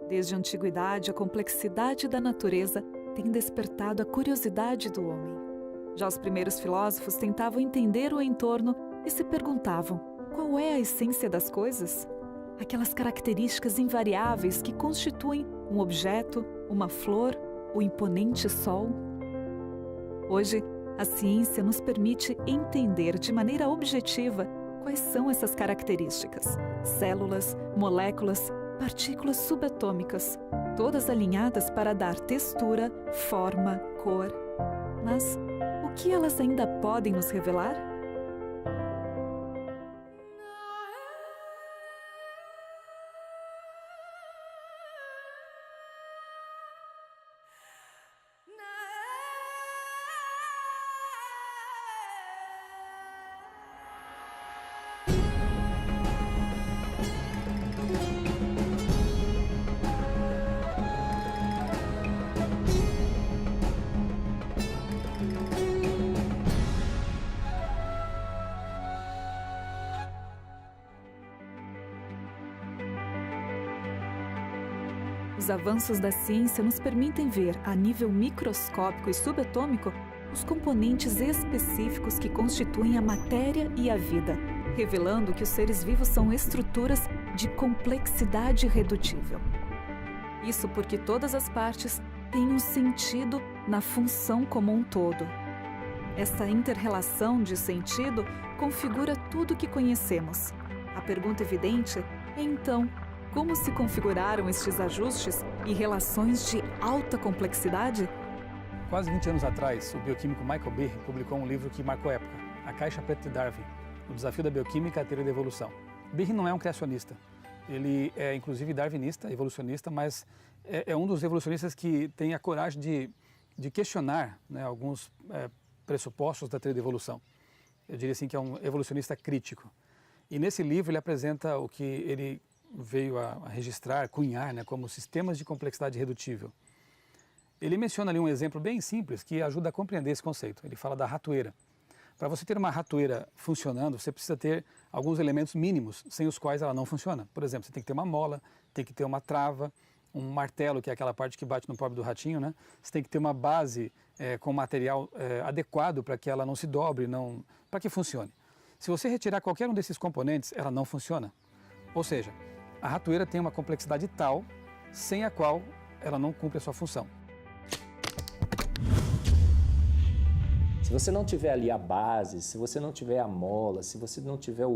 Desde a antiguidade, a complexidade da natureza tem despertado a curiosidade do homem. Já os primeiros filósofos tentavam entender o entorno e se perguntavam: qual é a essência das coisas? Aquelas características invariáveis que constituem um objeto, uma flor, o imponente sol? Hoje, a ciência nos permite entender de maneira objetiva quais são essas características: células, moléculas, partículas subatômicas, todas alinhadas para dar textura, forma, cor. Mas o que elas ainda podem nos revelar? Os avanços da ciência nos permitem ver, a nível microscópico e subatômico, os componentes específicos que constituem a matéria e a vida, revelando que os seres vivos são estruturas de complexidade irredutível. Isso porque todas as partes têm um sentido na função como um todo. Essa inter-relação de sentido configura tudo o que conhecemos. A pergunta evidente é, então, como se configuraram estes ajustes e relações de alta complexidade? Quase 20 anos atrás, o bioquímico Michael Behe publicou um livro que marcou época, A Caixa Preta de Darwin, o desafio da bioquímica à teoria da evolução. Behe não é um criacionista, ele é inclusive darwinista, evolucionista, mas é um dos evolucionistas que tem a coragem de questionar, né, alguns pressupostos da teoria da evolução. Eu diria assim que é um evolucionista crítico. E nesse livro ele apresenta o que ele veio a registrar, cunhar, né, como sistemas de complexidade irredutível. Ele menciona ali um exemplo bem simples que ajuda a compreender esse conceito. Ele fala da ratoeira. Para você ter uma ratoeira funcionando, você precisa ter alguns elementos mínimos, sem os quais ela não funciona. Por exemplo, você tem que ter uma mola, tem que ter uma trava, um martelo, que é aquela parte que bate no pobre do ratinho, né? Você tem que ter uma base com material adequado para que ela não se dobre, para que funcione. Se você retirar qualquer um desses componentes, ela não funciona. Ou seja, a ratoeira tem uma complexidade tal, sem a qual ela não cumpre a sua função. Se você não tiver ali a base, se você não tiver a mola, se você não tiver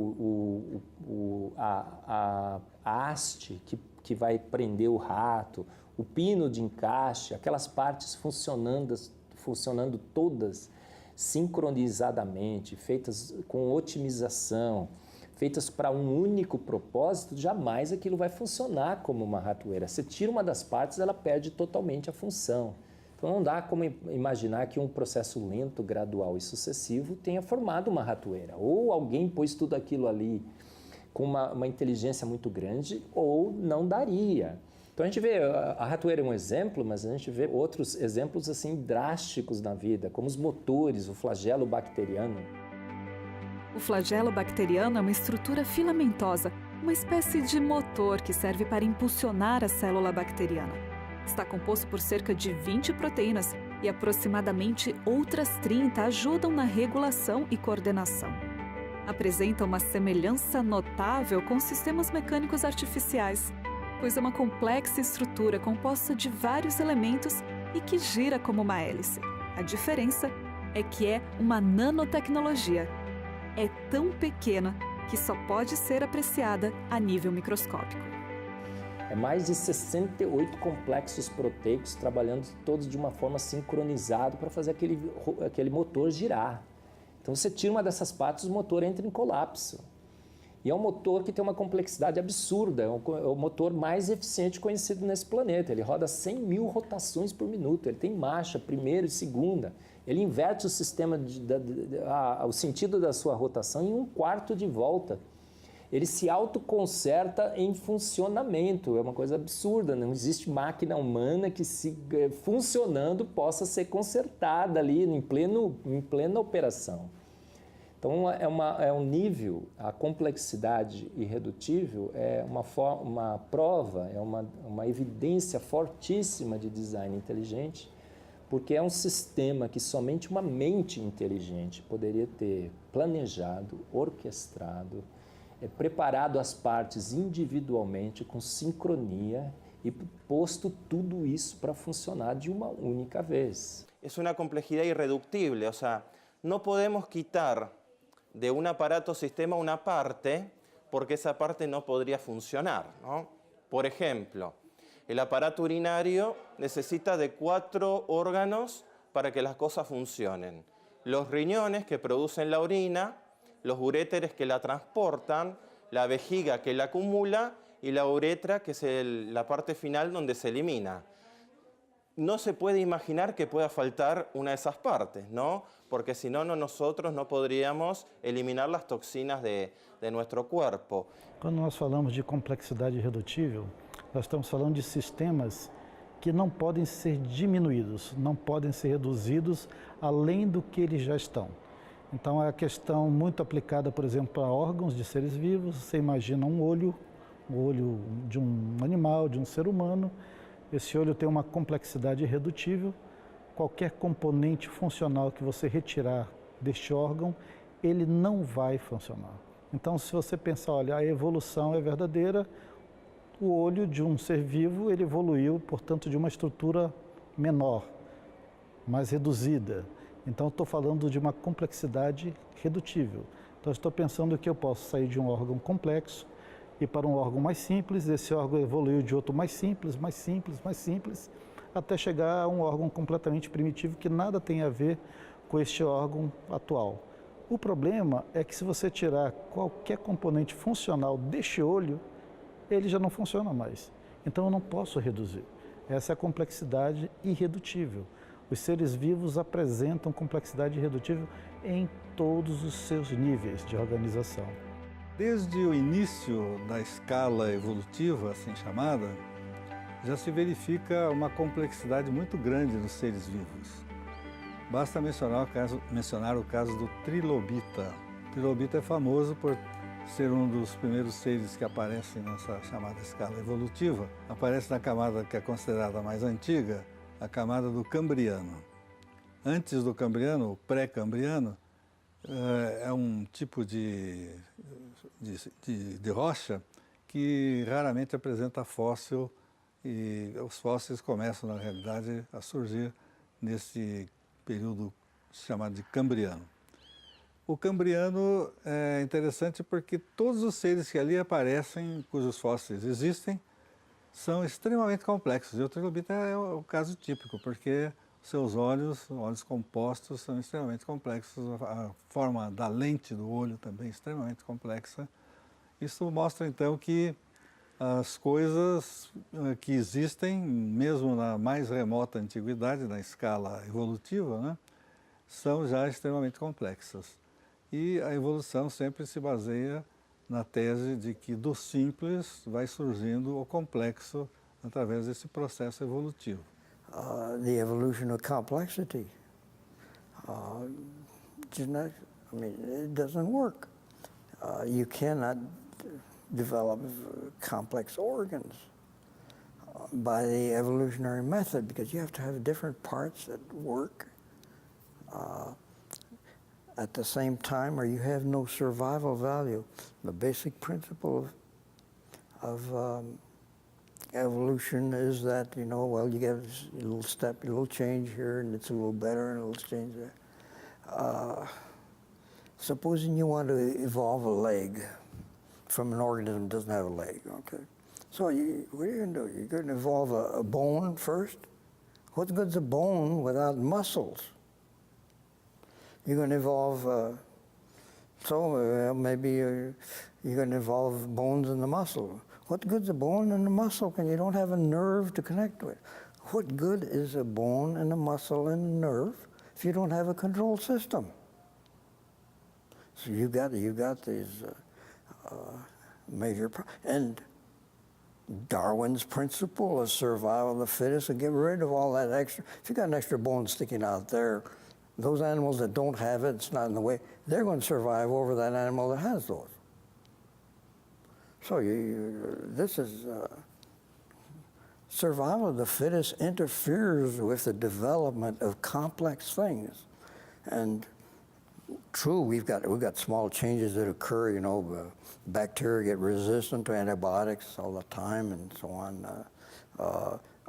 a haste que vai prender o rato, o pino de encaixe, aquelas partes funcionando todas sincronizadamente, feitas com otimização, feitas para um único propósito, jamais aquilo vai funcionar como uma ratoeira. Você tira uma das partes, ela perde totalmente a função. Então não dá como imaginar que um processo lento, gradual e sucessivo tenha formado uma ratoeira. Ou alguém pôs tudo aquilo ali com uma inteligência muito grande, ou não daria. Então a gente vê, a ratoeira é um exemplo, mas a gente vê outros exemplos assim drásticos na vida, como os motores, o flagelo bacteriano. O flagelo bacteriano é uma estrutura filamentosa, uma espécie de motor que serve para impulsionar a célula bacteriana. Está composto por cerca de 20 proteínas e aproximadamente outras 30 ajudam na regulação e coordenação. Apresenta uma semelhança notável com sistemas mecânicos artificiais, pois é uma complexa estrutura composta de vários elementos e que gira como uma hélice. A diferença é que é uma nanotecnologia. É tão pequena que só pode ser apreciada a nível microscópico. É mais de 68 complexos proteicos trabalhando todos de uma forma sincronizada para fazer aquele motor girar. Então você tira uma dessas partes, o motor entra em colapso. E é um motor que tem uma complexidade absurda, é o motor mais eficiente conhecido nesse planeta. Ele roda 100 mil rotações por minuto, ele tem marcha, primeira e segunda. Ele inverte o sistema, o sentido da sua rotação em 1/4 de volta. Ele se autoconserta em funcionamento, é uma coisa absurda, não existe máquina humana que funcionando possa ser consertada ali em plena operação. Então, é um nível, a complexidade irredutível é uma prova, é uma evidência fortíssima de design inteligente, porque é um sistema que somente uma mente inteligente poderia ter planejado, orquestrado, preparado as partes individualmente, com sincronia e posto tudo isso para funcionar de uma única vez. É uma complexidade irreductible, ou seja, não podemos quitar de un aparato sistema una parte porque esa parte no podría funcionar, ¿no? Por ejemplo, el aparato urinario necesita de 4 órganos para que las cosas funcionen. Los riñones que producen la orina, los uréteres que la transportan, la vejiga que la acumula y la uretra que es la parte final donde se elimina. No se puede imaginar que pueda faltar una de esas partes, ¿no? Porque si no, nosotros no podríamos eliminar las toxinas de nuestro cuerpo. Quando nós falamos de complexidade irredutível, nós estamos falando de sistemas que não podem ser diminuídos, não podem ser reduzidos além do que eles já estão. Então, é a questão muito aplicada, por exemplo, para órgãos de seres vivos. Você imagina um olho de um animal, de um ser humano. Esse olho tem uma complexidade irredutível. Qualquer componente funcional que você retirar deste órgão, ele não vai funcionar. Então, se você pensar, olha, a evolução é verdadeira, o olho de um ser vivo, ele evoluiu, portanto, de uma estrutura menor, mais reduzida. Então, estou falando de uma complexidade redutível. Então, estou pensando que eu posso sair de um órgão complexo e para um órgão mais simples, esse órgão evoluiu de outro mais simples, mais simples, mais simples, até chegar a um órgão completamente primitivo que nada tem a ver com este órgão atual. O problema é que se você tirar qualquer componente funcional deste olho, ele já não funciona mais. Então eu não posso reduzir. Essa é a complexidade irredutível. Os seres vivos apresentam complexidade irredutível em todos os seus níveis de organização. Desde o início da escala evolutiva, assim chamada, já se verifica uma complexidade muito grande nos seres vivos. Basta mencionar o caso do trilobita. O trilobita é famoso por ser um dos primeiros seres que aparecem nessa chamada escala evolutiva. Aparece na camada que é considerada mais antiga, a camada do Cambriano. Antes do Cambriano, o pré-Cambriano, é um tipo de rocha que raramente apresenta fóssil, e os fósseis começam, na realidade, a surgir nesse período chamado de Cambriano. O Cambriano é interessante porque todos os seres que ali aparecem, cujos fósseis existem, são extremamente complexos. E o trilobita é o caso típico, porque seus olhos compostos, são extremamente complexos. A forma da lente do olho também é extremamente complexa. Isso mostra, então, que as coisas que existem, mesmo na mais remota antiguidade, na escala evolutiva, né, são já extremamente complexas. E a evolução sempre se baseia na tese de que do simples vai surgindo o complexo através desse processo evolutivo. The evolution of complexity, it doesn't work. You cannot develop complex organs by the evolutionary method because you have to have different parts that work at the same time, or you have no survival value. The basic principle of evolution is that, you get a little step, a little change here, and it's a little better, and a little change there. Supposing you want to evolve a leg from an organism that doesn't have a leg, okay? So what are you going to do? You're going to evolve a bone first? What good's a bone without muscles? You're going to evolve, maybe you're going to evolve bones in the muscle. What good's a bone and a muscle when you don't have a nerve to connect with? What good is a bone and a muscle and a nerve if you don't have a control system? So you got these major and Darwin's principle of survival of the fittest will get rid of all that extra. If you got an extra bone sticking out there, those animals that don't have it, it's not in the way, they're going to survive over that animal that has those. So this is survival of the fittest interferes with the development of complex things. And true, we've got small changes that occur, you know, bacteria get resistant to antibiotics all the time and so on.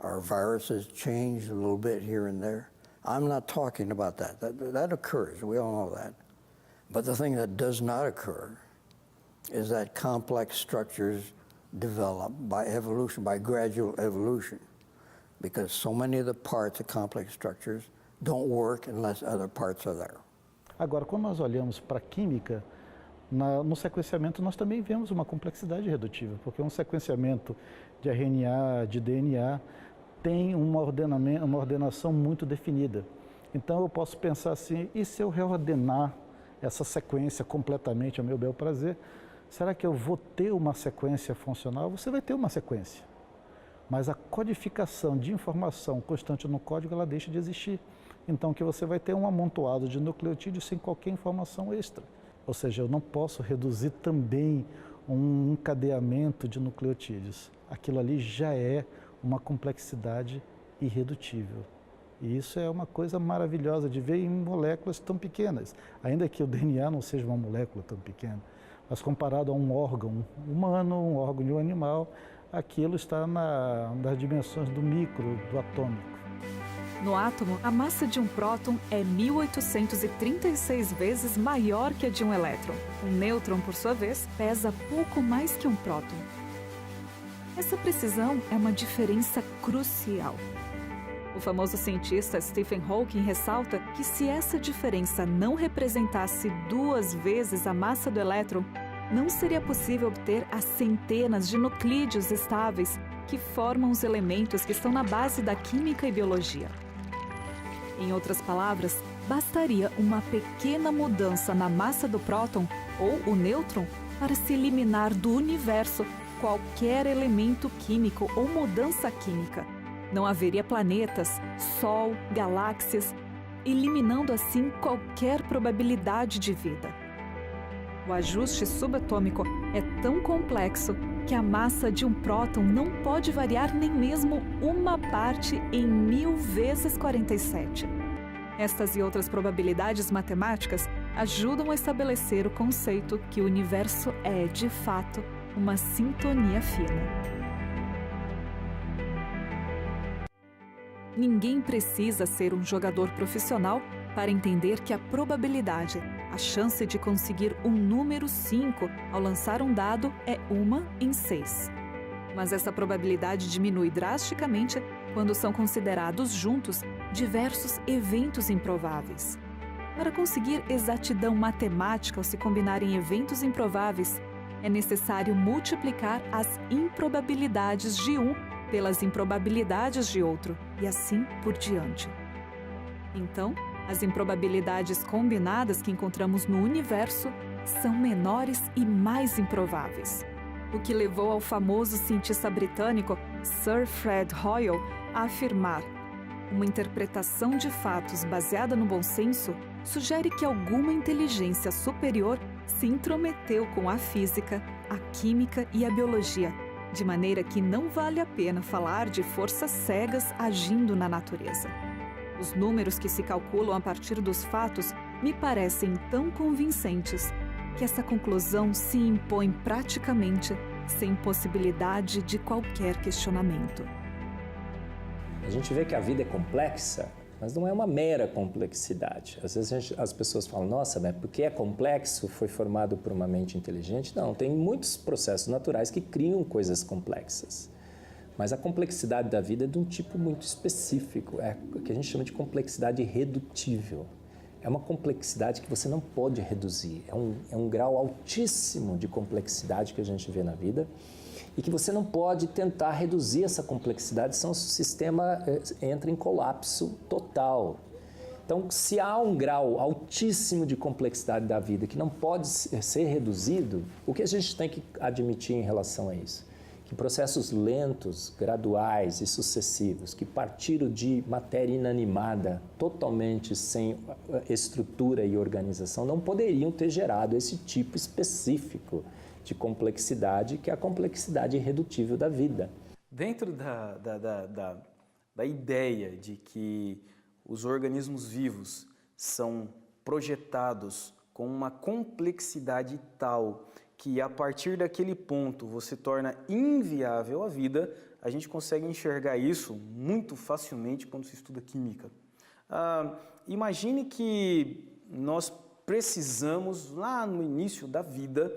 Our viruses change a little bit here and there. I'm not talking about that. That occurs, we all know that. But the thing that does not occur is that complex structures develop by evolution, by gradual evolution, because so many of the parts of complex structures don't work unless other parts are there. Agora, quando nós olhamos para a química, no sequenciamento nós também vemos uma complexidade redutiva, porque um sequenciamento de RNA, de DNA, tem uma ordenação muito definida. Então eu posso pensar assim, e se eu reordenar essa sequência completamente ao meu bel prazer, será que eu vou ter uma sequência funcional? Você vai ter uma sequência, mas a codificação de informação constante no código, ela deixa de existir. Então que você vai ter um amontoado de nucleotídeos sem qualquer informação extra. Ou seja, eu não posso reduzir também um encadeamento de nucleotídeos. Aquilo ali já é uma complexidade irredutível. E isso é uma coisa maravilhosa de ver em moléculas tão pequenas, ainda que o DNA não seja uma molécula tão pequena. Mas comparado a um órgão humano, um órgão de um animal, aquilo está nas dimensões do micro, do atômico. No átomo, a massa de um próton é 1836 vezes maior que a de um elétron. Um nêutron, por sua vez, pesa pouco mais que um próton. Essa precisão é uma diferença crucial. O famoso cientista Stephen Hawking ressalta que se essa diferença não representasse 2 vezes a massa do elétron, não seria possível obter as centenas de nuclídeos estáveis que formam os elementos que estão na base da química e biologia. Em outras palavras, bastaria uma pequena mudança na massa do próton ou o nêutron para se eliminar do universo qualquer elemento químico ou mudança química. Não haveria planetas, Sol, galáxias, eliminando assim qualquer probabilidade de vida. O ajuste subatômico é tão complexo que a massa de um próton não pode variar nem mesmo uma parte em 1000 vezes 47. Estas e outras probabilidades matemáticas ajudam a estabelecer o conceito que o universo é, de fato, uma sintonia fina. Ninguém precisa ser um jogador profissional para entender que a probabilidade, a chance de conseguir um número 5 ao lançar um dado é 1 em 6. Mas essa probabilidade diminui drasticamente quando são considerados juntos diversos eventos improváveis. Para conseguir exatidão matemática ao se combinarem eventos improváveis, é necessário multiplicar as improbabilidades de um pelas improbabilidades de outro, e assim por diante. Então, as improbabilidades combinadas que encontramos no universo são menores e mais improváveis, o que levou ao famoso cientista britânico Sir Fred Hoyle a afirmar: uma interpretação de fatos baseada no bom senso sugere que alguma inteligência superior se intrometeu com a física, a química e a biologia, de maneira que não vale a pena falar de forças cegas agindo na natureza. Os números que se calculam a partir dos fatos me parecem tão convincentes que essa conclusão se impõe praticamente sem possibilidade de qualquer questionamento. A gente vê que a vida é complexa, mas não é uma mera complexidade. Às vezes as pessoas falam, nossa, mas porque é complexo, foi formado por uma mente inteligente? Não, tem muitos processos naturais que criam coisas complexas. Mas a complexidade da vida é de um tipo muito específico, é o que a gente chama de complexidade irredutível. É uma complexidade que você não pode reduzir, é um grau altíssimo de complexidade que a gente vê na vida e que você não pode tentar reduzir essa complexidade, senão o sistema entra em colapso total. Então, se há um grau altíssimo de complexidade da vida que não pode ser reduzido, o que a gente tem que admitir em relação a isso? que processos lentos, graduais e sucessivos, que partiram de matéria inanimada, totalmente sem estrutura e organização, não poderiam ter gerado esse tipo específico de complexidade, que é a complexidade irredutível da vida. Dentro da ideia de que os organismos vivos são projetados com uma complexidade tal que a partir daquele ponto você torna inviável a vida, a gente consegue enxergar isso muito facilmente quando se estuda química. Imagine que nós precisamos, lá no início da vida,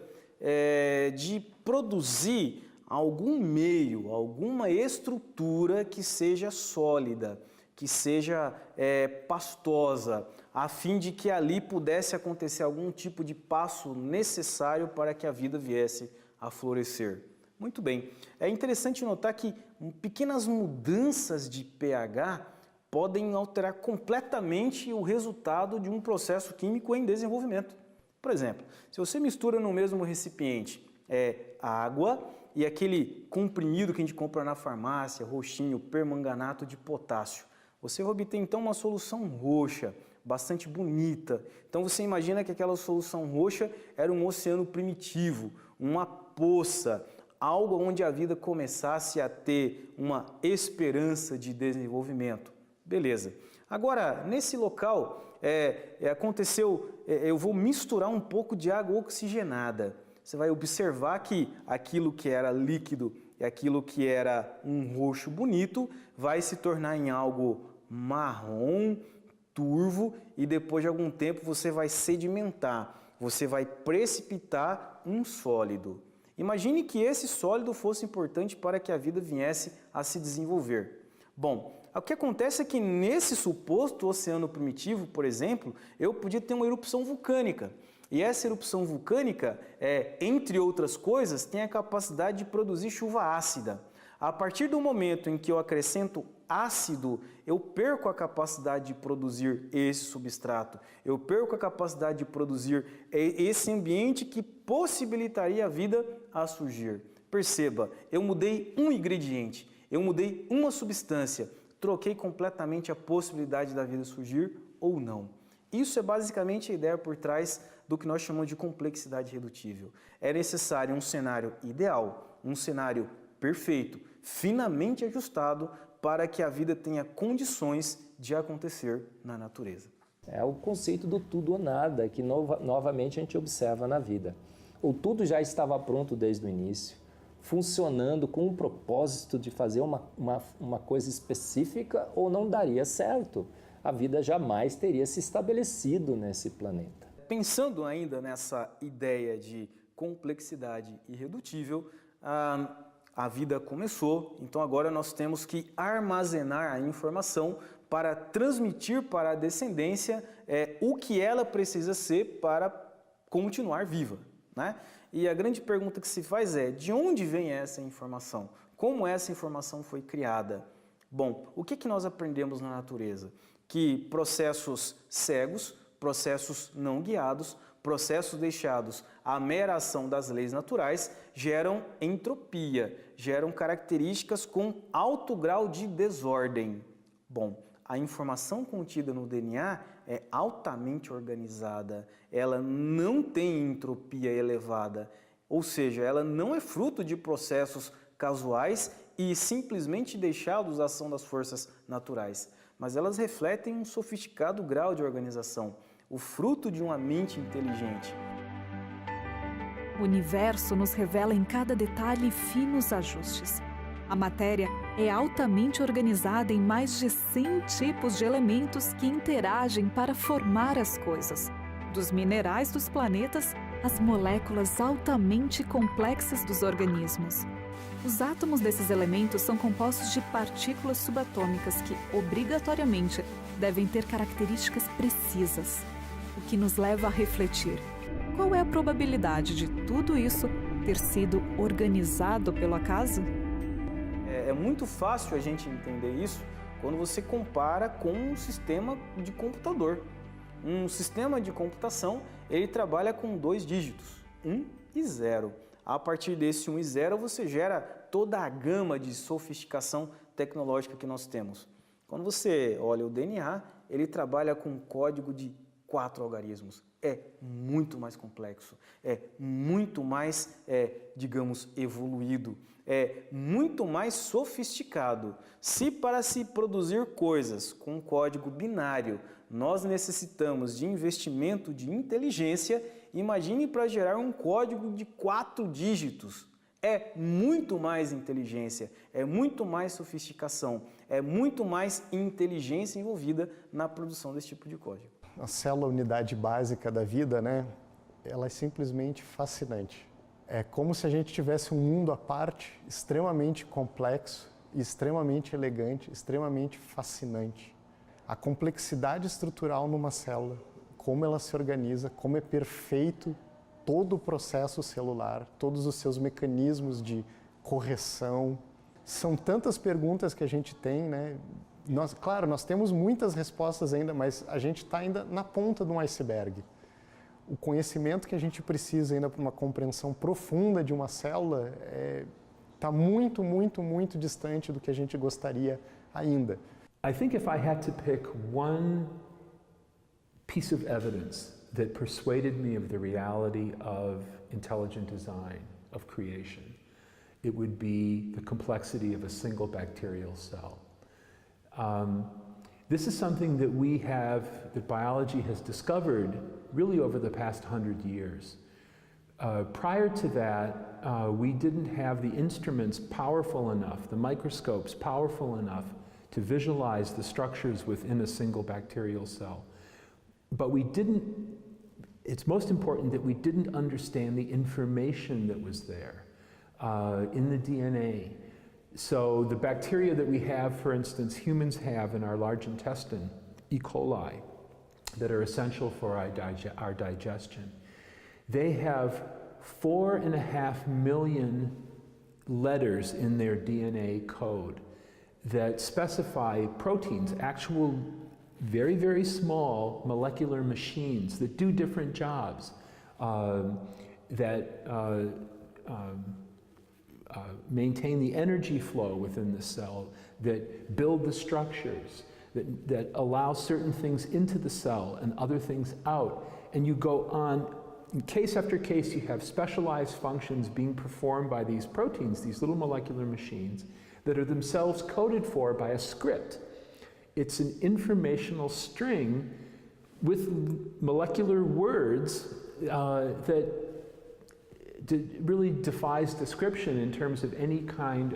de produzir algum meio, alguma estrutura que seja sólida, que seja pastosa, a fim de que ali pudesse acontecer algum tipo de passo necessário para que a vida viesse a florescer. Muito bem, é interessante notar que pequenas mudanças de pH podem alterar completamente o resultado de um processo químico em desenvolvimento. Por exemplo, se você mistura no mesmo recipiente água e aquele comprimido que a gente compra na farmácia, roxinho, permanganato de potássio, você vai obter então uma solução roxa, bastante bonita. Então você imagina que aquela solução roxa era um oceano primitivo, uma poça, algo onde a vida começasse a ter uma esperança de desenvolvimento. Beleza. Agora, nesse local, aconteceu, eu vou misturar um pouco de água oxigenada. Você vai observar que aquilo que era líquido e aquilo que era um roxo bonito vai se tornar em algo marrom, turvo, e depois de algum tempo você vai sedimentar, você vai precipitar um sólido. Imagine que esse sólido fosse importante para que a vida viesse a se desenvolver. Bom, o que acontece é que nesse suposto oceano primitivo, por exemplo, eu podia ter uma erupção vulcânica. E essa erupção vulcânica, entre outras coisas, tem a capacidade de produzir chuva ácida. A partir do momento em que eu acrescento ácido, eu perco a capacidade de produzir esse substrato, eu perco a capacidade de produzir esse ambiente que possibilitaria a vida a surgir. Perceba, eu mudei um ingrediente, eu mudei uma substância, troquei completamente a possibilidade da vida surgir ou não. Isso é basicamente a ideia por trás do que nós chamamos de complexidade irredutível. É necessário um cenário ideal, um cenário perfeito, finamente ajustado para que a vida tenha condições de acontecer na natureza. É o conceito do tudo ou nada que novamente a gente observa na vida. O tudo já estava pronto desde o início, funcionando com o propósito de fazer uma coisa específica, ou não daria certo. A vida jamais teria se estabelecido nesse planeta. Pensando ainda nessa ideia de complexidade irredutível, a vida começou, então agora nós temos que armazenar a informação para transmitir para a descendência o que ela precisa ser para continuar viva, né? E a grande pergunta que se faz é, de onde vem essa informação? Como essa informação foi criada? Bom, o que nós aprendemos na natureza? Que processos cegos, processos não guiados, processos deixados à mera ação das leis naturais geram entropia, geram características com alto grau de desordem. Bom, a informação contida no DNA é altamente organizada, ela não tem entropia elevada, ou seja, ela não é fruto de processos casuais e simplesmente deixados à ação das forças naturais, mas elas refletem um sofisticado grau de organização, o fruto de uma mente inteligente. O universo nos revela em cada detalhe finos ajustes. A matéria é altamente organizada em mais de 100 tipos de elementos que interagem para formar as coisas. Dos minerais dos planetas às moléculas altamente complexas dos organismos. Os átomos desses elementos são compostos de partículas subatômicas que, obrigatoriamente, devem ter características precisas. O que nos leva a refletir: qual é a probabilidade de tudo isso ter sido organizado pelo acaso? É muito fácil a gente entender isso quando você compara com um sistema de computador. Um sistema de computação, ele trabalha com 2 dígitos, 1 e 0. A partir desse 1 e 0, você gera toda a gama de sofisticação tecnológica que nós temos. Quando você olha o DNA, ele trabalha com um código de 4 algarismos. É muito mais complexo, é muito mais, digamos, evoluído, é muito mais sofisticado. Se para se produzir coisas com um código binário, nós necessitamos de investimento de inteligência, imagine para gerar um código de 4 dígitos. É muito mais inteligência, é muito mais sofisticação, é muito mais inteligência envolvida na produção desse tipo de código. A célula unidade básica da vida, né? Ela é simplesmente fascinante. É como se a gente tivesse um mundo à parte, extremamente complexo, extremamente elegante, extremamente fascinante. A complexidade estrutural numa célula, como ela se organiza, como é perfeito todo o processo celular, todos os seus mecanismos de correção. São tantas perguntas que a gente tem, né? Claro, nós temos muitas respostas ainda, mas a gente está ainda na ponta de um iceberg. O conhecimento que a gente precisa ainda para uma compreensão profunda de uma célula está muito, muito, muito distante do que a gente gostaria ainda. I think if I had to pick one piece of evidence that persuaded me of the reality of intelligent design, of creation, it would be the complexity of a single bacterial cell. This is something that biology has discovered really over the past 100 years. Prior to that, we didn't have the instruments powerful enough, the microscopes powerful enough to visualize the structures within a single bacterial cell. But it's most important that we didn't understand the information that was there in the DNA. So the bacteria that we have, for instance, humans have in our large intestine, E. coli, that are essential for our digestion, they have 4.5 million letters in their DNA code that specify proteins, actual very, very small molecular machines that do different jobs, maintain the energy flow within the cell, that build the structures, that allow certain things into the cell and other things out. And you go on, in case after case, you have specialized functions being performed by these proteins, these little molecular machines, that are themselves coded for by a script. It's an informational string with molecular words that really defies description in terms of any kind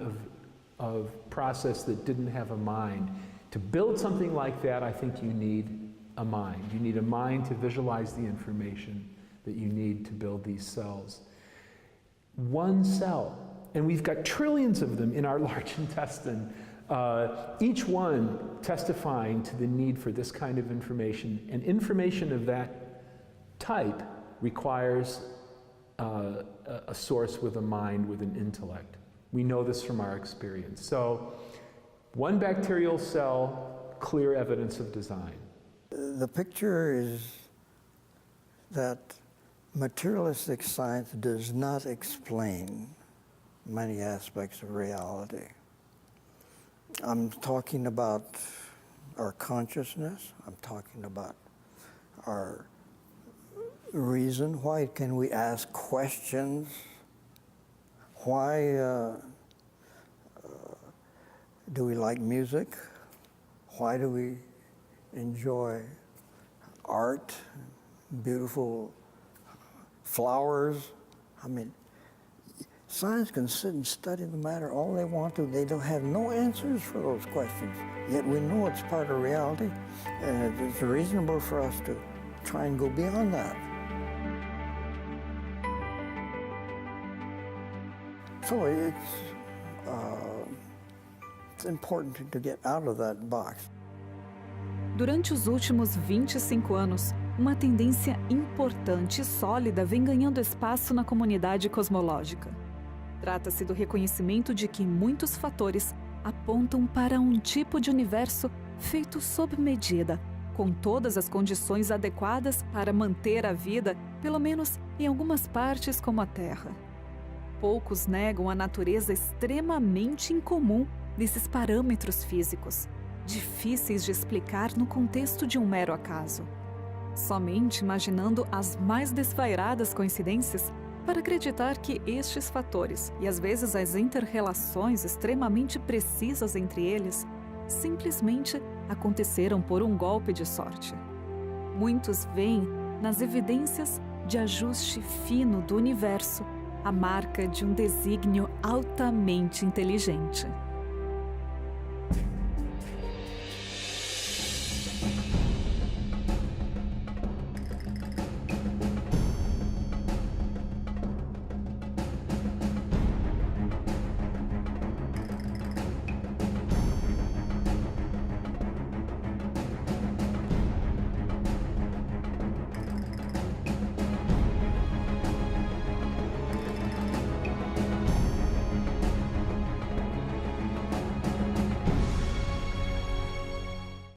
of process that didn't have a mind. To build something like that, I think you need a mind. You need a mind to visualize the information that you need to build these cells. One cell, and we've got trillions of them in our large intestine, each one testifying to the need for this kind of information. And information of that type requires a source with a mind, with an intellect. We know this from our experience. So, one bacterial cell, clear evidence of design. The picture is that materialistic science does not explain many aspects of reality. I'm talking about our consciousness, I'm talking about our reason. Why can we ask questions? Why do we like music? Why do we enjoy art, beautiful flowers? I mean, science can sit and study the matter all they want to. They don't have no answers for those questions. Yet we know it's part of reality, and it's reasonable for us to try and go beyond that. So it's important to get out of that box. Durante os últimos 25 anos, uma tendência importante e sólida vem ganhando espaço na comunidade cosmológica. Trata-se do reconhecimento de que muitos fatores apontam para um tipo de universo feito sob medida, com todas as condições adequadas para manter a vida, pelo menos em algumas partes como a Terra. Poucos negam a natureza extremamente incomum desses parâmetros físicos, difíceis de explicar no contexto de um mero acaso. Somente imaginando as mais desvairadas coincidências para acreditar que estes fatores, e às vezes as inter-relações extremamente precisas entre eles, simplesmente aconteceram por um golpe de sorte. Muitos veem nas evidências de ajuste fino do universo a marca de um desígnio altamente inteligente.